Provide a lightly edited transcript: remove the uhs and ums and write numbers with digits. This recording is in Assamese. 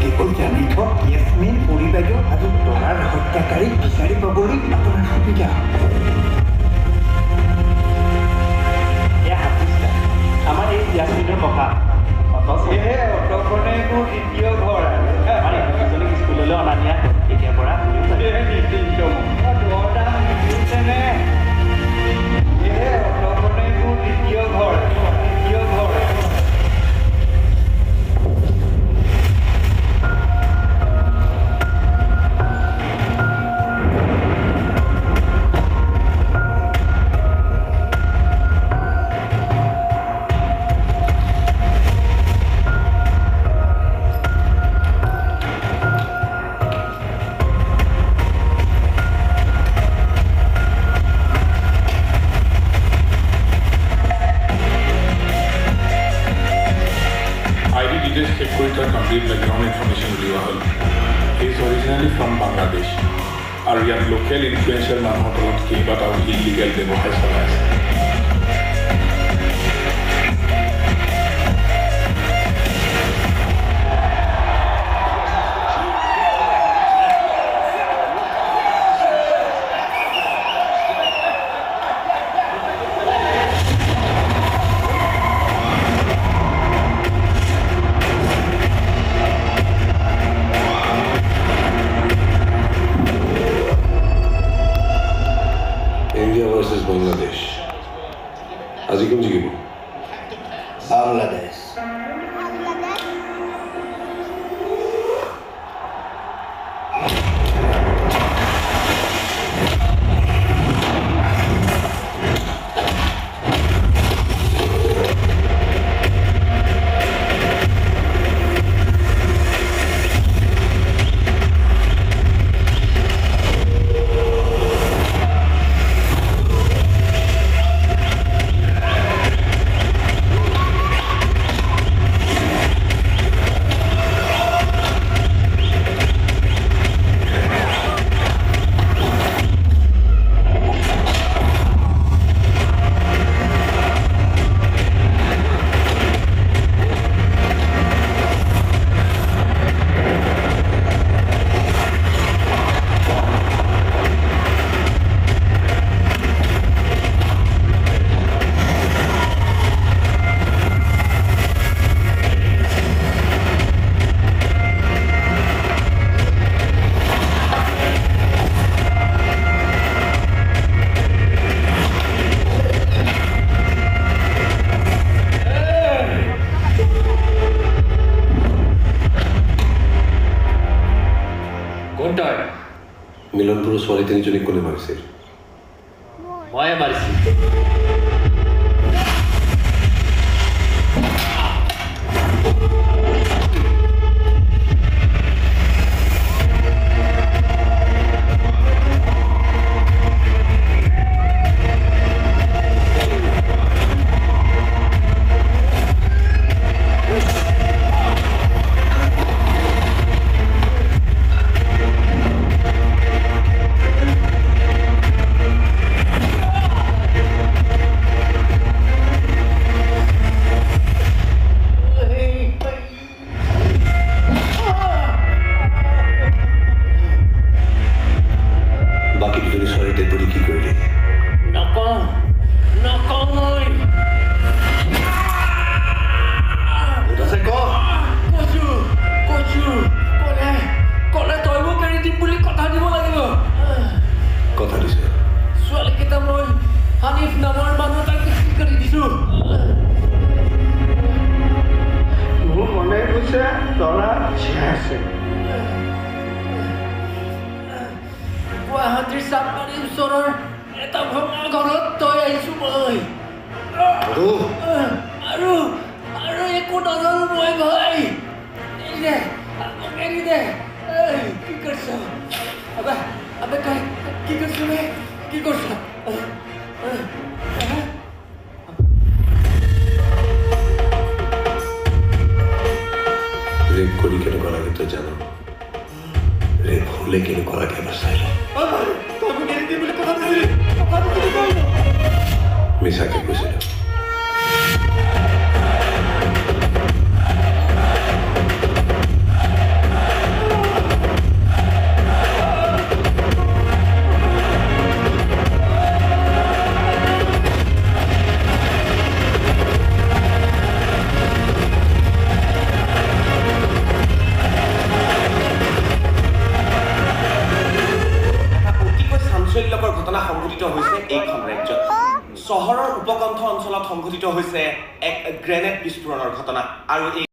কেৱল জানি থওক য়াসমিন পৰিবাৰৰ আৰু তৰাৰ হত্যাকাৰীক বিচাৰি পাবলৈ আপোনাৰ সুবিধা আমাৰ এই য়াসমিনৰ ককা সেয়েহে অটখনে মোৰ দ্বিতীয় ঘৰ আৰু স্কুললৈ অনা নিয়া এতিয়াৰ পৰা সেয়েহে অটখনে মোৰ দ্বিতীয় ঘৰ complete background information uliwa hol. He is originally from Bangladesh. Aru yat local influential manhot lot keibataw illegal ব্যৱসায় চলাই আছে Bangladesh. আজি কোন জিকিব? বাংলাদেশ মিলনপুৰ ছোৱালী তিনিজনীক কোনে মাৰিছিল ময়ে মাৰিছিল মিছাকে কৈছিলোঁ চাঞ্চল্যকৰ ঘটনা সংঘটিত হৈছে এইখন ৰাজ্যত চহৰৰ উপকণ্ঠ অঞ্চলত সংঘটিত হৈছে এক গ্ৰেনেড বিস্ফোৰণৰ ঘটনা আৰু